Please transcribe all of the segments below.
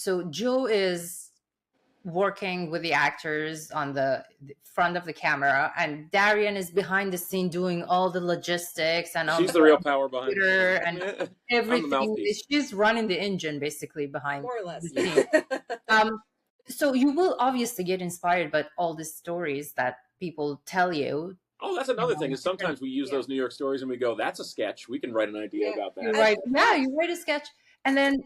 So Joe is working with the actors on the front of the camera, and Darien is behind the scene doing all the logistics and she's the real power behind it and I'm everything. the mouthpiece. She's running the engine basically behind More or less. the scene. So you will obviously get inspired by all the stories that people tell you. Oh, that's another thing, is sometimes we use those New York stories and we go, that's a sketch. We can write an idea about that. You write a sketch. And then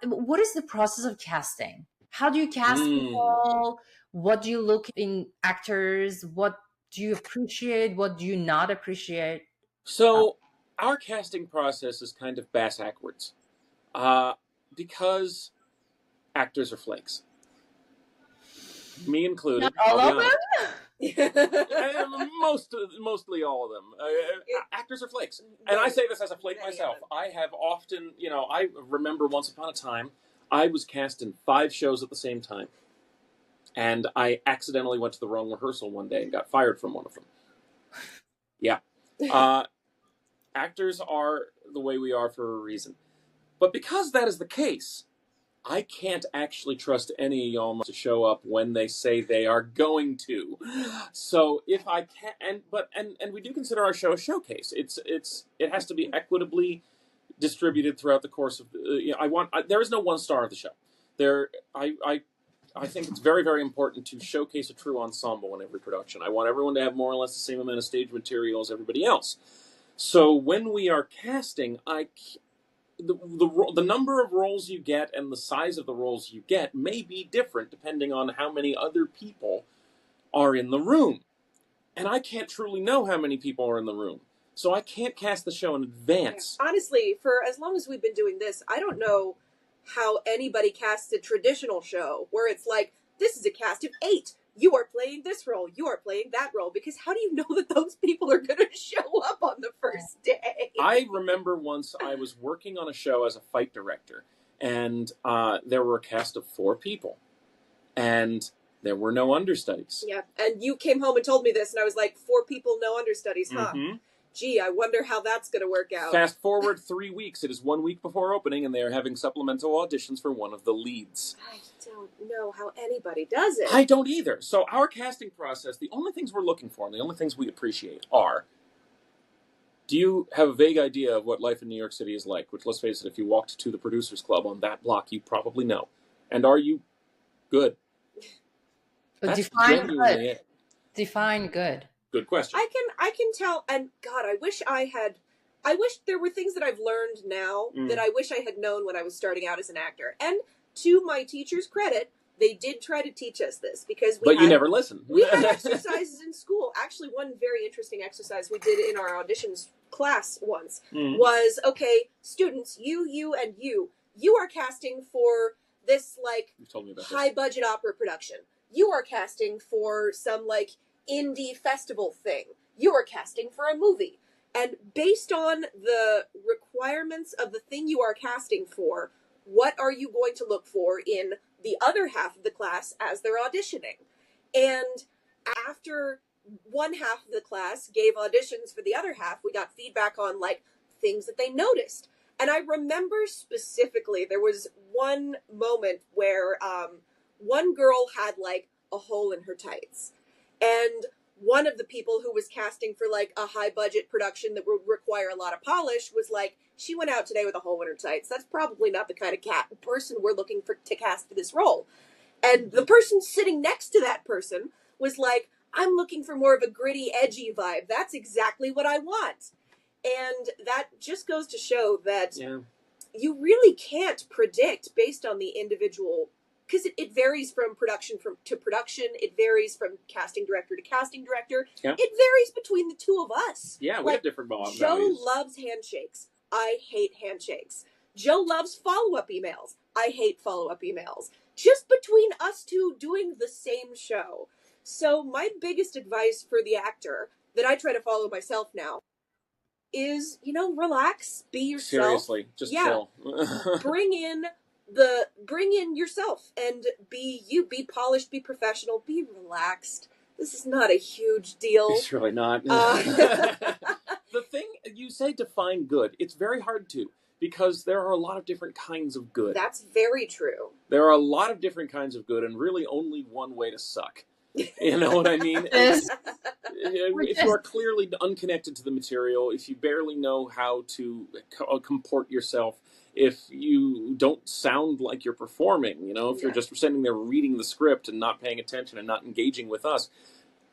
what is the process of casting? How do you cast people? What do you look in actors? What do you appreciate? What do you not appreciate? So our casting process is kind of bass-backwards. Because actors are flakes. Me included. Not all of them? Mostly all of them. Actors are flakes. And I say this as a flake myself. I have often, I remember once upon a time, I was cast in 5 shows at the same time. And I accidentally went to the wrong rehearsal one day and got fired from one of them. Yeah. Actors are the way we are for a reason. But because that is the case, I can't actually trust any of y'all to show up when they say they are going to. So if I can, and we do consider our show a showcase. It has to be equitably distributed throughout the course of. There is no one star of the show. I think it's very, very important to showcase a true ensemble in every production. I want everyone to have more or less the same amount of stage material as everybody else. So when we are casting, the number of roles you get and the size of the roles you get may be different depending on how many other people are in the room. And I can't truly know how many people are in the room. So I can't cast the show in advance. Yeah. Honestly, for as long as we've been doing this, I don't know how anybody casts a traditional show where it's like, this is a cast of 8. You are playing this role. You are playing that role. Because how do you know that those people are going to show up on the first day? I remember once I was working on a show as a fight director, and there were a cast of 4 people, and there were no understudies. Yeah, and you came home and told me this, and I was like, 4 people, no understudies, huh? Mm-hmm. Gee, I wonder how that's going to work out. Fast forward 3 weeks. It is 1 week before opening, and they are having supplemental auditions for one of the leads. I don't know how anybody does it. I don't either. So our casting process, the only things we're looking for and the only things we appreciate are, do you have a vague idea of what life in New York City is like? Which, let's face it, if you walked to the Producers Club on that block, you probably know. And are you good? Define good. Define good. Good question. I can tell, and God, I wish there were things that I've learned now that I wish I had known when I was starting out as an actor. And to my teacher's credit, they did try to teach us this because you never listened. We had exercises in school. Actually, one very interesting exercise we did in our auditions class once was, okay, students, you, and you are casting for this high budget opera production. You are casting for some indie festival thing. You are casting for a movie. And based on the requirements of the thing you are casting for, what are you going to look for in the other half of the class as they're auditioning? And after one half of the class gave auditions for the other half, we got feedback on things that they noticed. And I remember specifically there was one moment where one girl had a hole in her tights. And one of the people who was casting for a high budget production that would require a lot of polish was she went out today with a hole in her tights. That's probably not the kind of person we're looking for to cast for this role. And the person sitting next to that person was I'm looking for more of a gritty, edgy vibe. That's exactly what I want. And that just goes to show that you really can't predict based on the individual, because it varies from production to production. It varies from casting director to casting director. Yeah. It varies between the two of us. Yeah, we have different values. Joe loves handshakes. I hate handshakes. Joe loves follow-up emails. I hate follow-up emails. Just between us two doing the same show. So my biggest advice for the actor that I try to follow myself now is, relax, be yourself. Seriously, just chill. Bring in yourself and be you. Be polished, be professional, be relaxed. This is not a huge deal. It's really not. The thing, you say define good. It's very hard to, because there are a lot of different kinds of good. That's very true. There are a lot of different kinds of good, and really only one way to suck. You know what I mean? If you are clearly unconnected to the material, if you barely know how to comport yourself, if you don't sound like you're performing, you know, if you're just sitting there reading the script and not paying attention and not engaging with us,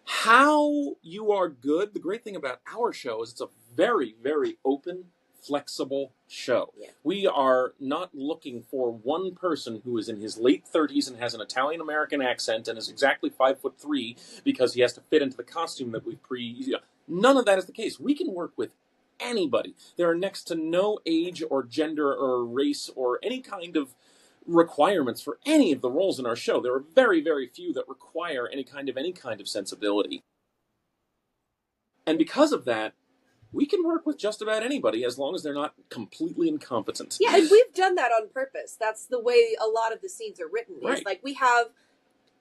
how you are good. The great thing about our show is it's a very, very open, flexible show. Yeah. We are not looking for one person who is in his late 30s and has an Italian-American accent and is exactly 5'3" because he has to fit into the costume that we've None of that is the case. We can work with anybody. There are next to no age or gender or race or any kind of requirements for any of the roles in our show. There are very, very few that require any kind of sensibility. And because of that, we can work with just about anybody as long as they're not completely incompetent. Yeah, and we've done that on purpose. That's the way a lot of the scenes are written. Right. It's like we have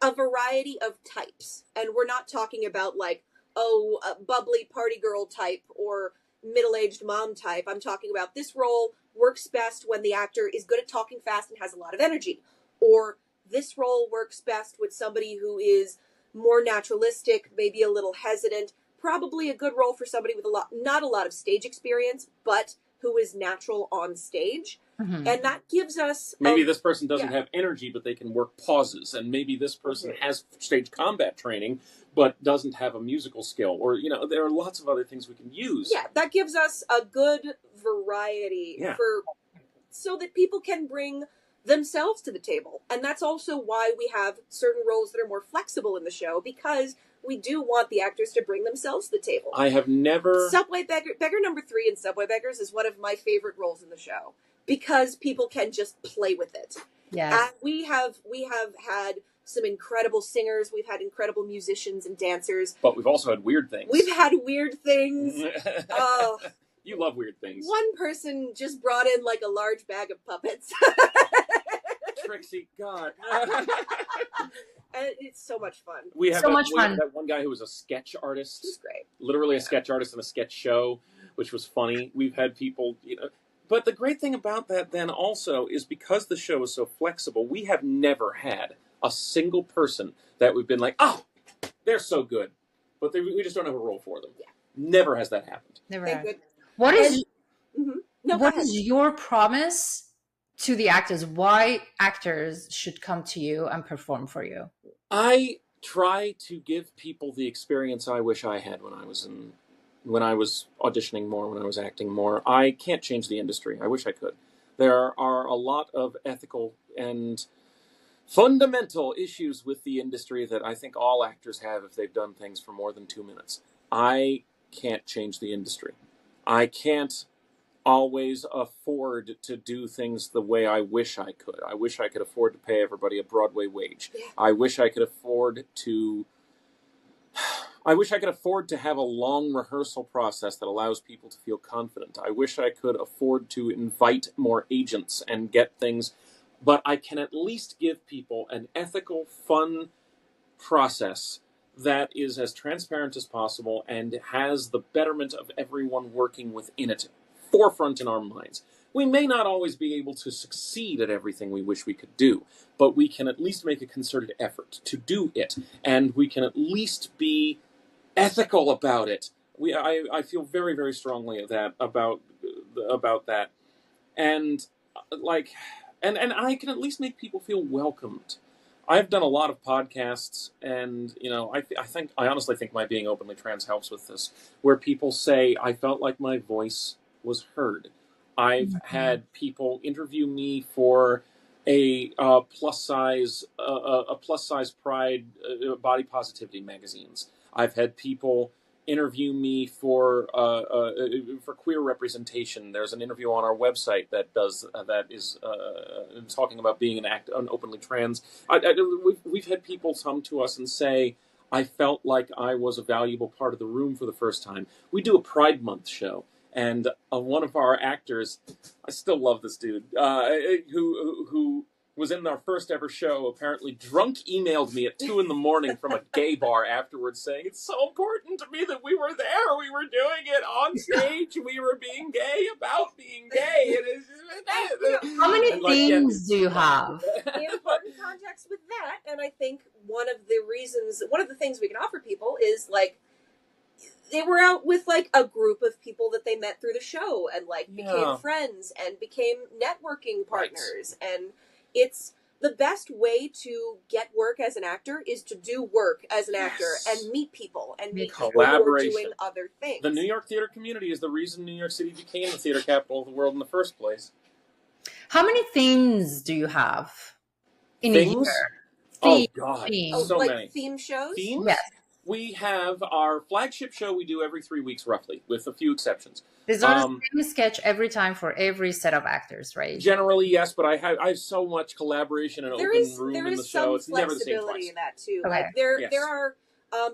a variety of types, and we're not talking about like, oh, a bubbly party girl type or middle-aged mom type. I'm talking about this role works best when the actor is good at talking fast and has a lot of energy. Or this role works best with somebody who is more naturalistic, maybe a little hesitant. Probably a good role for somebody with not a lot of stage experience, but who is natural on stage. Mm-hmm. And that gives us... Maybe this person doesn't have energy, but they can work pauses. And maybe this person has stage combat training, but doesn't have a musical skill. Or, you know, there are lots of other things we can use. Yeah, that gives us a good variety so that people can bring themselves to the table. And that's also why we have certain roles that are more flexible in the show, because we do want the actors to bring themselves to the table. I have never... Subway Beggar number 3 in Subway Beggars is one of my favorite roles in the show, because people can just play with it. Yes. We have had some incredible singers. We've had incredible musicians and dancers. But we've also had weird things. We've had weird things. Oh, you love weird things. One person just brought in like a large bag of puppets. Trixie, God. And it's so much fun. We have that one guy who was a sketch artist. He's great. Literally a sketch artist in a sketch show, which was funny. We've had people, you know. But the great thing about that then also is because the show is so flexible, we have never had a single person that we've been like, oh, they're so good. But we just don't have a role for them. Yeah. Never has that happened. Never has. What is your promise to the actors? Why actors should come to you and perform for you? I try to give people the experience I wish I had when I was auditioning more, when I was acting more. I can't change the industry. I wish I could. There are a lot of ethical and fundamental issues with the industry that I think all actors have if they've done things for more than 2 minutes. I can't change the industry. I can't always afford to do things the way I wish I could. I wish I could afford to pay everybody a Broadway wage. Yeah. I wish I could afford to have a long rehearsal process that allows people to feel confident. I wish I could afford to invite more agents and get things, but I can at least give people an ethical, fun process that is as transparent as possible and has the betterment of everyone working within it forefront in our minds. We may not always be able to succeed at everything we wish we could do, but we can at least make a concerted effort to do it, and we can at least be ethical about it. I feel very, very strongly about that, and and I can at least make people feel welcomed. I've done a lot of podcasts, and you know, I honestly think my being openly trans helps with this, where people say I felt like my voice was heard. I've had people interview me for a plus size Pride body positivity magazines. I've had people interview me for queer representation. There's an interview on our website that is talking about being an openly trans. We've had people come to us and say, I felt like I was a valuable part of the room for the first time. We do a Pride Month show. And one of our actors, I still love this dude, who was in our first ever show, apparently drunk emailed me at 2 a.m. from a gay bar afterwards saying, it's so important to me that we were there. We were doing it on stage. We were being gay about being gay. How many themes do you have? The important context with that, and I think one of the things we can offer people is, like, they were out with, like, a group of people that they met through the show and, like, became friends and became networking partners. Right. And it's the best way to get work as an actor is to do work as an actor and meet people and meet people who are doing other things. The New York theater community is the reason New York City became the theater capital of the world in the first place. How many themes do you have in a year? Oh, God. So like many. Theme shows? Themes? Yes. We have our flagship show we do every 3 weeks, roughly, with a few exceptions. There's the same sketch every time for every set of actors, right? Generally, yes, but I have so much collaboration and open room in the show. It's never the same twice. There is some flexibility in that, too. Okay. Like, there are...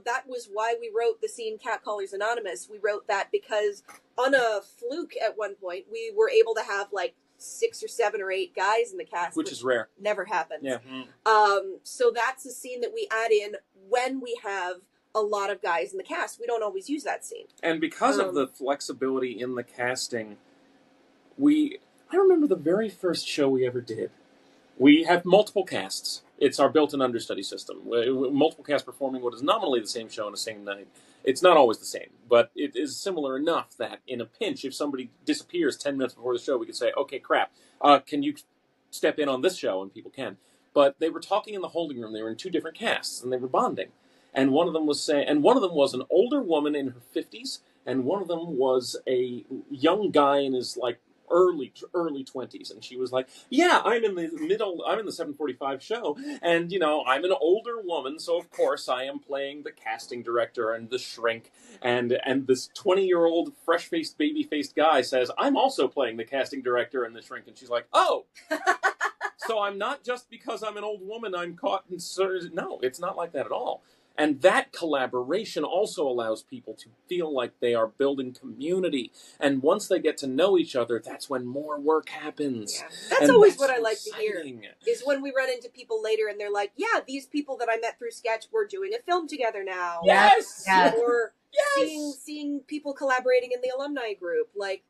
that was why we wrote the scene Catcallers Anonymous. We wrote that because on a fluke at one point, we were able to have, like, 6 or 7 or 8 guys in the cast. Which is rare. Never happens. Yeah. So that's a scene that we add in when we have a lot of guys in the cast. We don't always use that scene. And because of the flexibility in the casting, I remember the very first show we ever did. We have multiple casts. It's our built-in understudy system. Multiple casts performing what is nominally the same show on the same night. It's not always the same, but it is similar enough that in a pinch, if somebody disappears 10 minutes before the show, we could say, okay, crap, can you step in on this show? And people can. But they were talking in the holding room. They were in 2 different casts, and they were bonding. And one of them was an older woman in her 50s, and one of them was a young guy in his, like, early 20s, and she was like, yeah, I'm in the 7:45 show, and, you know, I'm an older woman, so of course I am playing the casting director and the shrink, and this 20-year-old fresh-faced, baby-faced guy says, I'm also playing the casting director and the shrink, and she's like, oh! So I'm not just because I'm an old woman, I'm caught in... No, it's not like that at all. And that collaboration also allows people to feel like they are building community. And once they get to know each other, that's when more work happens. Yeah. That's always what I like to hear, is when we run into people later and they're like, yeah, these people that I met through sketch, we're doing a film together now. Yes! Or seeing people collaborating in the alumni group.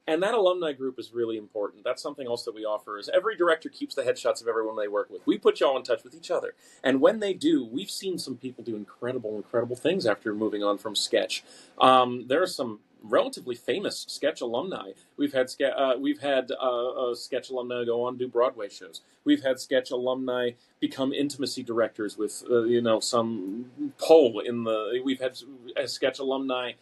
And that alumni group is really important. That's something else that we offer, is every director keeps the headshots of everyone they work with. We put y'all in touch with each other. And when they do, we've seen some people do incredible things after moving on from sketch. There are some relatively famous sketch alumni. We've had sketch alumni go on and do Broadway shows. We've had sketch alumni become intimacy directors with some pole in the. We've had sketch alumni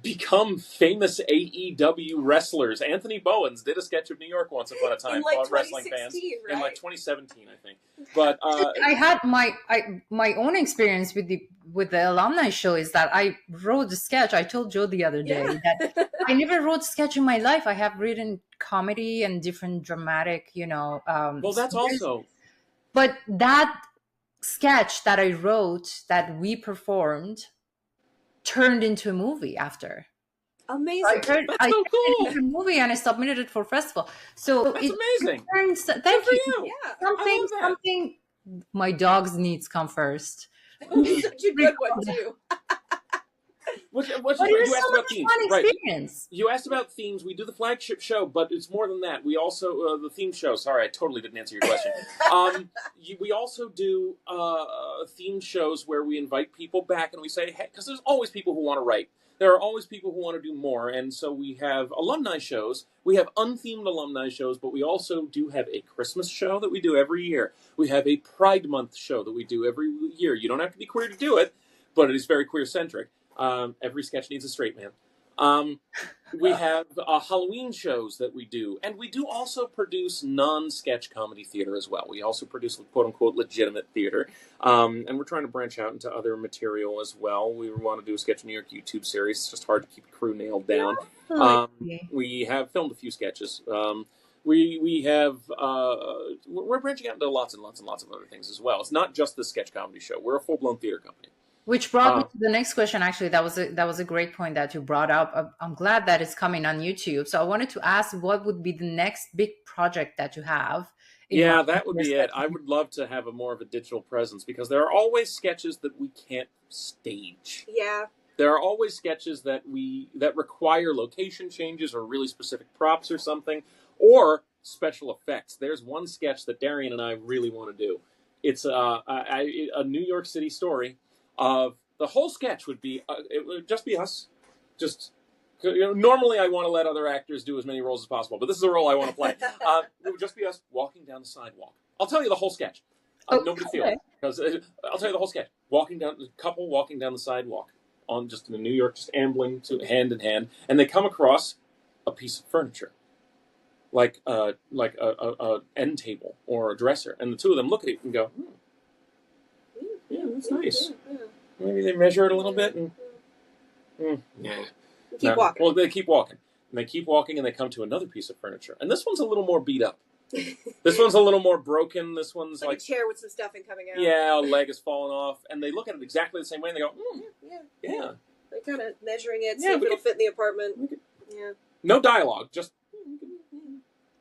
become famous AEW wrestlers. Anthony Bowens did a sketch of New York once upon a time called Wrestling Fans in like 2017, I think. But I had my own experience with the alumni show is that I wrote a sketch. I told Joe the other day that I never wrote a sketch in my life. I have written comedy and different dramatic, well, that's also. But that sketch that I wrote that we performed turned into a movie after. Amazing. That's so cool. Turned into a movie and I submitted it for festival. So that's amazing. Thank you. Yeah. Something. My dogs' needs come first. Such a good one too. You asked about themes, right? You asked about themes. We do the flagship show, but it's more than that. We also the theme show. Sorry, I totally didn't answer your question. We also do theme shows where we invite people back and we say, hey, because there's always people who want to write. There are always people who want to do more, and so we have alumni shows. We have unthemed alumni shows, but we also do have a Christmas show that we do every year. We have a Pride Month show that we do every year. You don't have to be queer to do it, but it is very queer-centric. Every sketch needs a straight man. We have Halloween shows that we do, and we do also produce non-sketch comedy theater as well. We also produce quote-unquote legitimate theater, and we're trying to branch out into other material as well. We want to do a Sketch New York YouTube series. It's just hard to keep the crew nailed down. We have filmed a few sketches. We have we're branching out into lots and lots and lots of other things as well. It's not just the sketch comedy show. We're a full-blown theater company. Which brought me to the next question. Actually, that was a great point that you brought up. I'm glad that it's coming on YouTube. So I wanted to ask, what would be the next big project that you have, Yeah, that would be it. I would love to have a more of a digital presence because there are always sketches that we can't stage. Yeah. There are always sketches that require location changes or really specific props or something, or special effects. There's one sketch that Darien and I really want to do. It's a New York City story. The whole sketch would be it would just be us. Just normally I want to let other actors do as many roles as possible, but this is a role I want to play. It would just be us walking down the sidewalk. I'll tell you the whole sketch. Nobody feel it because I'll tell you the whole sketch. Couple walking down the sidewalk. Just in New York, just ambling hand in hand, and they come across a piece of furniture, like a end table or a dresser, and the two of them look at it and go, "Yeah, that's nice." Maybe they measure it a little bit and keep walking. Well, they keep walking, and they keep walking, and they come to another piece of furniture, and this one's a little more beat up. This one's a little more broken. This one's like a chair with some stuffing coming out. Yeah, a leg is falling off, and they look at it exactly the same way, and they go, yeah. They're kind of measuring it, see if it'll fit in the apartment. Yeah. No dialogue, just.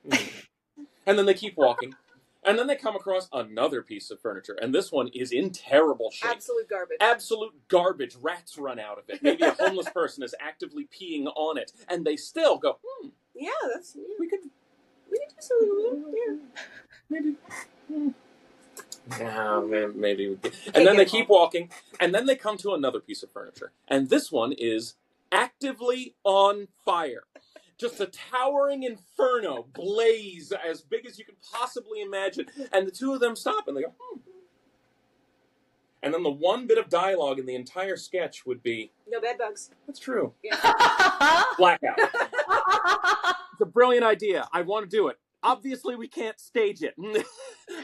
And then they keep walking, and then they come across another piece of furniture, and this one is in terrible shape. Absolute garbage. Absolute garbage. Rats run out of it. Maybe a homeless person is actively peeing on it, and they still go, Yeah, that's. Yeah. We could do something. Yeah. Maybe. Yeah, maybe. And then they keep walking, and then they come to another piece of furniture. And this one is actively on fire. Just a towering inferno, blaze as big as you can possibly imagine. And the two of them stop, and they go, And then the one bit of dialogue in the entire sketch would be, no bed bugs. That's true. Yeah. Blackout. It's a brilliant idea. I want to do it. Obviously, we can't stage it.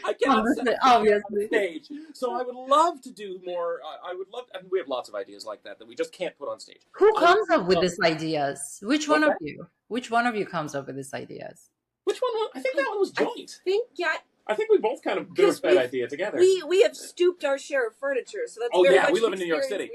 I cannot obviously stage. So I would love to do more. I would love. We have lots of ideas like that we just can't put on stage. Who comes up with these ideas? Which one of you? Which one of you comes up with these ideas? Which one? I think that one was joint. I think we both kind of birthed that idea together. We have stooped our share of furniture, so that's we much live in New York City.